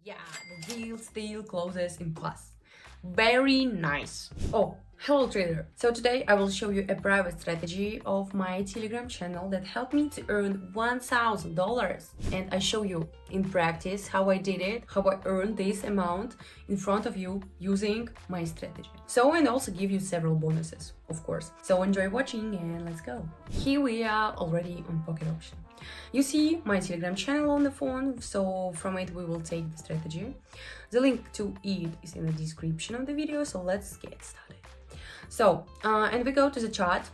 Yeah, the deal still closes in plus. Very nice. Oh, hello trader. So today I will show you a private strategy of my Telegram channel that helped me to earn $1,000. And I show you in practice how I did it, how I earned this amount in front of you using my strategy. So, and also give you several bonuses, of course. So enjoy watching and let's go. Here we are already on pocket option. You see my Telegram channel on the phone, so from it we will take the strategy. The link to it is in the description of the video, so let's get started. So, and we go to the chart,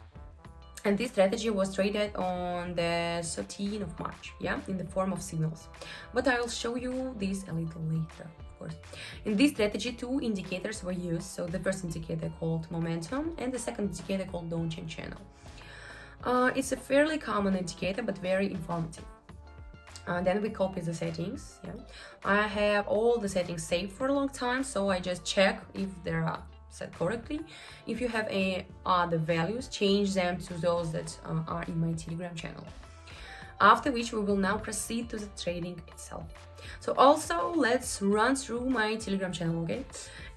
and this strategy was traded on the 13th of March, yeah, in the form of signals. But I will show you this a little later, of course. In this strategy, two indicators were used, so the first indicator called momentum and the second indicator called downtrend channel. It's a fairly common indicator, but very informative. Then we copy the settings. Yeah, I have all the settings saved for a long time, so I just check if they are set correctly. If you have other values, change them to those that are in my Telegram channel. After which we will now proceed to the trading itself. So also let's run through my Telegram channel, okay?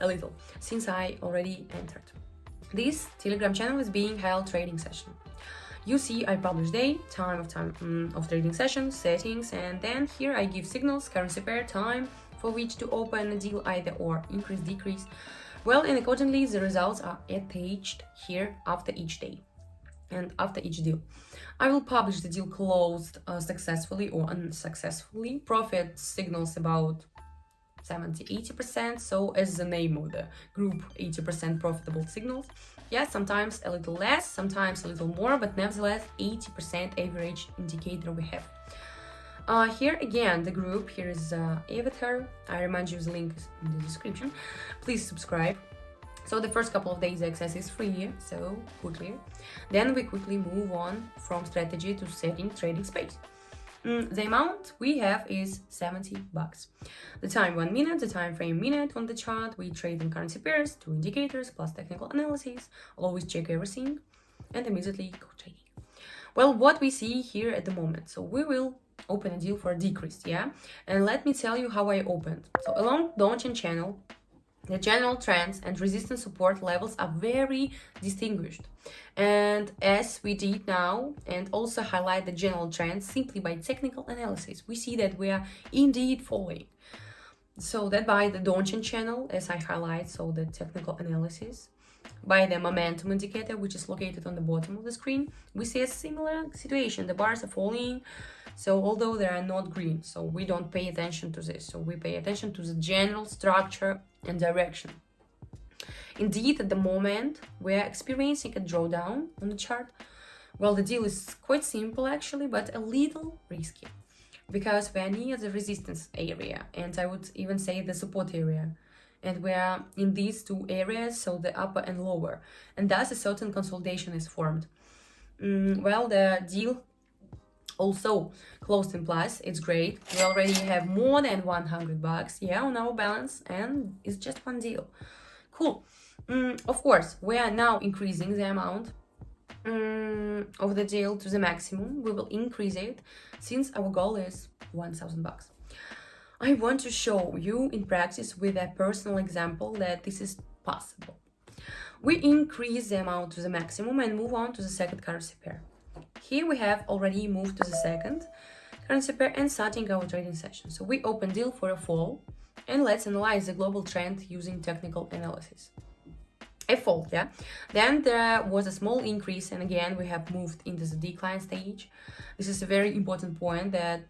A little, since I already entered. This Telegram channel is being held trading session. You see, I publish date, time of trading session, settings, and then here I give signals, currency pair, time for which to open a deal, either or, increase, decrease. Well, and accordingly, the results are attached here after each day and after each deal. I will publish the deal closed successfully or unsuccessfully. Profit signals about 70-80%, so as the name of the group, 80% profitable signals. Yeah, sometimes a little less, sometimes a little more, but nevertheless 80% average indicator we have. Here again the group, here is avatar. I remind you the link is in the description. Please subscribe. So the first couple of days the access is free, so quickly. Then we quickly move on from strategy to setting trading space. The amount we have is $70. The time 1 minute, the time frame minute on the chart. We trade in currency pairs, 2 indicators plus technical analysis. Always check everything and immediately go trading. Well, what we see here at the moment. So we will open a deal for a decrease, yeah? And let me tell you how I opened. So along downtrend channel, the general trends and resistance support levels are very distinguished. And as we did now, and also highlight the general trends simply by technical analysis, we see that we are indeed falling. So that by the downtrend channel, as I highlight, so the technical analysis, by the momentum indicator, which is located on the bottom of the screen, we see a similar situation. The bars are falling, so although they are not green, so we don't pay attention to this. So we pay attention to the general structure and direction. Indeed, at the moment, we are experiencing a drawdown on the chart. Well, the deal is quite simple actually, but a little risky, because we are near the resistance area, and I would even say the support area. And we are in these two areas, so the upper and lower, and thus a certain consolidation is formed. Well, the deal also closed in plus. It's great. We already have more than $100, yeah, on our balance, and it's just one deal. Cool. Of course, we are now increasing the amount of the deal to the maximum. We will increase it since our goal is $1,000. I want to show you in practice with a personal example that this is possible. We increase the amount to the maximum and move on to the second currency pair. Here we have already moved to the second currency pair and starting our trading session. So we open deal for a fall, and let's analyze the global trend using technical analysis. A fall, yeah. Then there was a small increase, and again we have moved into the decline stage. This is a very important point that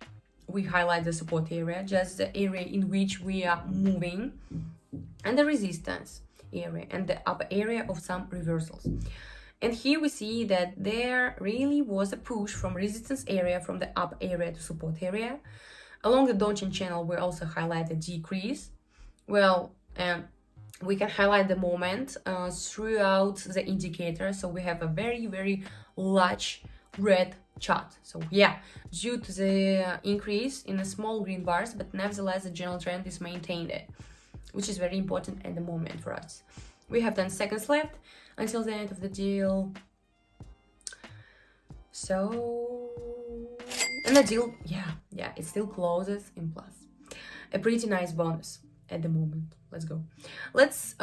we highlight the support area, just the area in which we are moving, and the resistance area and the upper area of some reversals. And here we see that there really was a push from resistance area from the up area to support area. Along the downtrend channel, we also highlight a decrease. Well, we can highlight the moment throughout the indicator. So we have a very, very large red chart. So yeah, due to the increase in the small green bars, but nevertheless, the general trend is maintained, which is very important at the moment for us. We have 10 seconds left until the end of the deal. So, and the deal, yeah, it still closes in plus. a pretty nice bonus at the moment. Let's go. Let's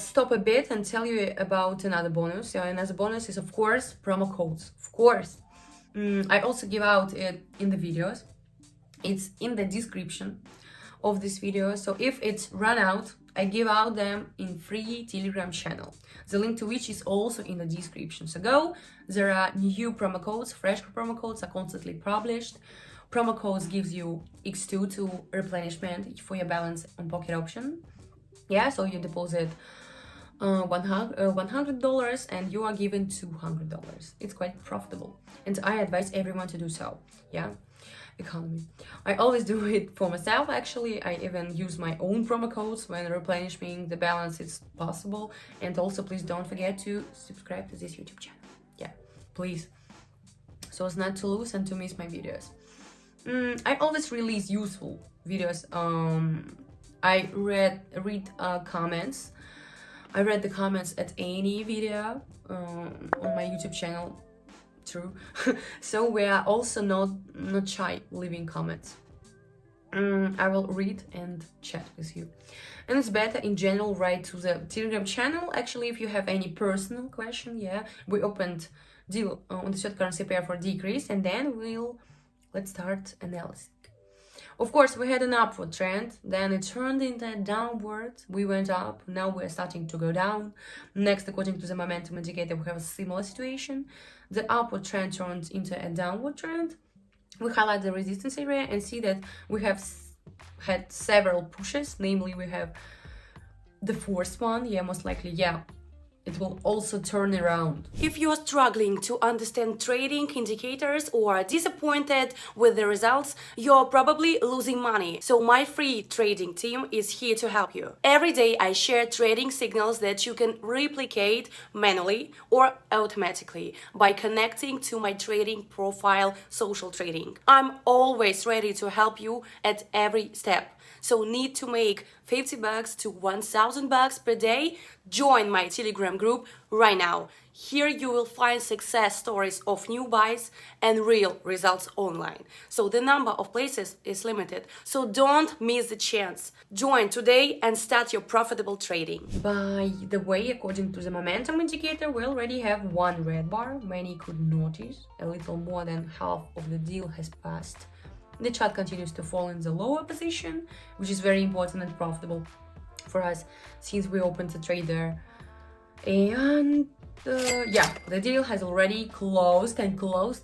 stop a bit and tell you about another bonus. Another bonus is, of course, promo codes. Of course. I also give out it in the videos. It's in the description of this video. So if it's run out, I give out them in free Telegram channel, the link to which is also in the description. So go, there are new promo codes, fresh promo codes are constantly published. Promo codes gives you X2 to replenishment for your balance on pocket option. Yeah, so you deposit $100 and you are given $200. It's quite profitable, and I advise everyone to do so. Yeah, economy. I always do it for myself. Actually, I even use my own promo codes when replenishing the balance it's possible. And also, please don't forget to subscribe to this YouTube channel. Yeah, please, so as not to lose and to miss my videos. I always release useful videos. I read comments. I read the comments at any video on my YouTube channel. True. So we are also not shy leaving comments. I will read and chat with you. And it's better in general write to the Telegram channel. Actually, if you have any personal question, yeah, we opened deal on the short currency pair for decrease, and then let's start analysis. Of course, we had an upward trend, then it turned into a downward. We went up, now we're starting to go down. Next, according to the momentum indicator, we have a similar situation. The upward trend turned into a downward trend. We highlight the resistance area and see that we have had several pushes, namely we have the fourth one, yeah, most likely, yeah. It will also turn around. If you are struggling to understand trading indicators or are disappointed with the results, you're probably losing money. So my free trading team is here to help you. Every day I share trading signals that you can replicate manually or automatically by connecting to my trading profile, Social Trading. I'm always ready to help you at every step. So need to make $50 to $1,000 per day? Join my Telegram group right now. Here you will find success stories of new buys and real results online. So the number of places is limited, so don't miss the chance. Join today and start your profitable trading. By the way, according to the momentum indicator, we already have one red bar. Many could notice a little more than half of the deal has passed. The chart continues to fall in the lower position, which is very important and profitable for us since we opened the trade there. And yeah, the deal has already closed in plus.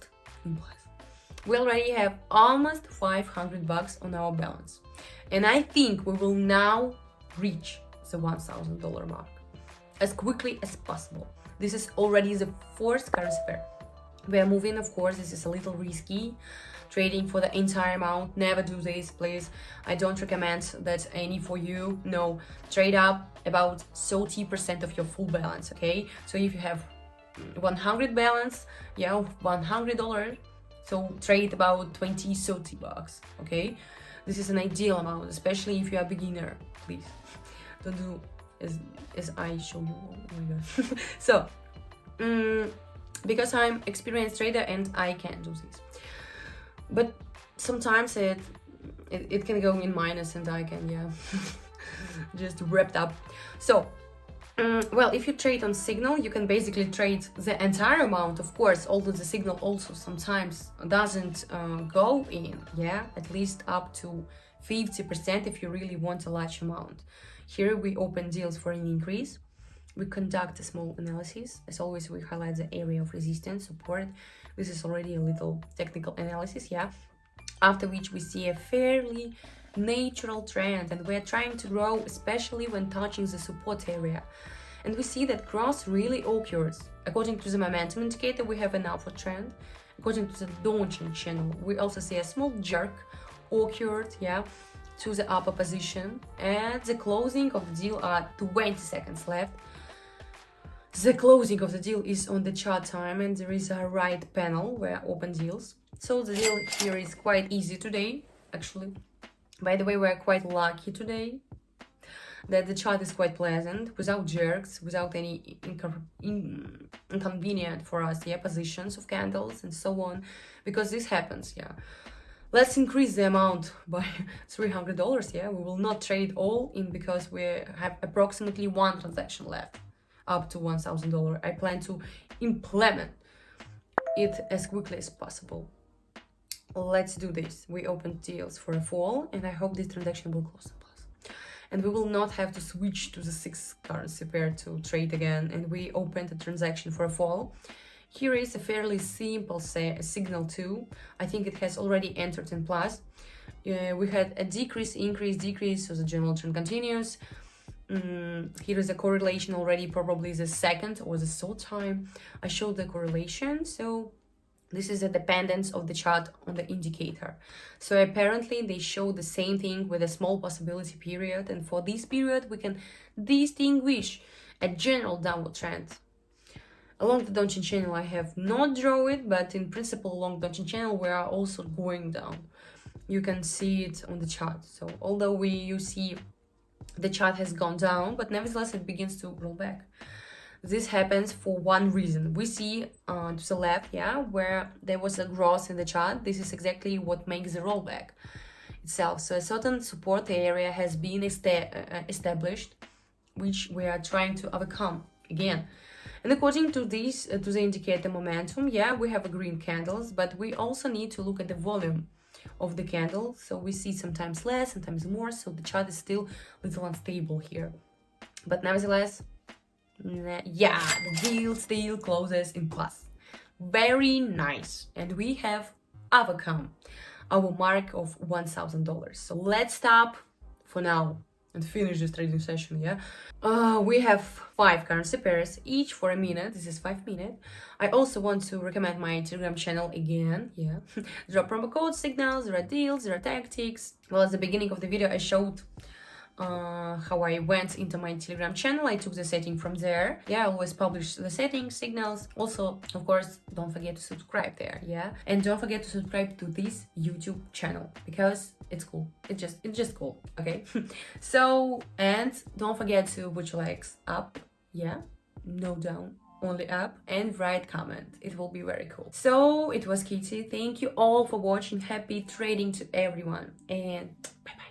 We already have almost $500 on our balance, and I think we will now reach the $1,000 mark as quickly as possible. This is already the fourth currency pair we are moving. Of course, this is a little risky. Trading for the entire amount, never do this, please. I don't recommend that any for you. No, trade up about 30% of your full balance, okay? So if you have 100 balance, yeah, $100, so trade about $20-30, okay? This is an ideal amount, especially if you are a beginner. Please don't do as I show you. Oh my god. So because I'm experienced trader and I can do this. But sometimes it can go in minus and I can, yeah, just wrapped up. So, well, if you trade on signal, you can basically trade the entire amount, of course, although the signal also sometimes doesn't go in, yeah, at least up to 50% if you really want a large amount. Here we open deals for an increase. We conduct a small analysis. As always, we highlight the area of resistance, support. This is already a little technical analysis, yeah. After which we see a fairly natural trend, and we're trying to grow, especially when touching the support area. And we see that growth really occurs. According to the momentum indicator, we have an upward trend. According to the Donchian channel, we also see a small jerk occurred, yeah, to the upper position. At the closing of the deal are 20 seconds left. The closing of the deal is on the chart time, and there is a right panel where open deals. So the deal here is quite easy today, actually. By the way, we're quite lucky today that the chart is quite pleasant, without jerks, without any inconvenient for us, yeah, positions of candles and so on, because this happens, yeah. let's increase the amount by $300. Yeah, we will not trade all in because we have approximately one transaction left up to $1,000. I plan to implement it as quickly as possible. Let's do this. We opened deals for a fall, and I hope this transaction will close in plus. And we will not have to switch to the 6 currency pair to trade again. And we opened a transaction for a fall. Here is a fairly simple signal too. I think it has already entered in plus. We had a decrease, increase, decrease, so the general trend continues. Here is a correlation already, probably the second or the third time I showed the correlation. So this is a dependence of the chart on the indicator. So apparently they show the same thing with a small possibility period. And for this period, we can distinguish a general downward trend. Along the Donchian channel, I have not drawn it, but in principle, along the Donchian channel, we are also going down. You can see it on the chart. So although you see the chart has gone down, but nevertheless, it begins to roll back. This happens for one reason. We see to the left, yeah, where there was a growth in the chart. This is exactly what makes the rollback itself. So a certain support area has been established, which we are trying to overcome again. And according to this, to the indicator momentum, yeah, we have a green candles, but we also need to look at the volume of the candle. So we see sometimes less, sometimes more. So the chart is still a little unstable here. But nevertheless, yeah, the deal still closes in plus. Very nice. And we have overcome our mark of $1,000. So let's stop for now and finish this trading session, yeah? We have 5 currency pairs, each for a minute. This is 5 minutes. I also want to recommend my Telegram channel again, yeah? There are promo codes, signals, there are deals, there are tactics. Well, at the beginning of the video, I showed how I went into my Telegram channel. I took the setting from there. Yeah, I always publish the settings, signals. Also, of course, don't forget to subscribe there, yeah? And don't forget to subscribe to this YouTube channel because it's cool. It's just cool, okay? So, and don't forget to put your likes up, yeah? No down, only up, and write comment. It will be very cool. So, it was Kitty. Thank you all for watching. Happy trading to everyone, and bye-bye.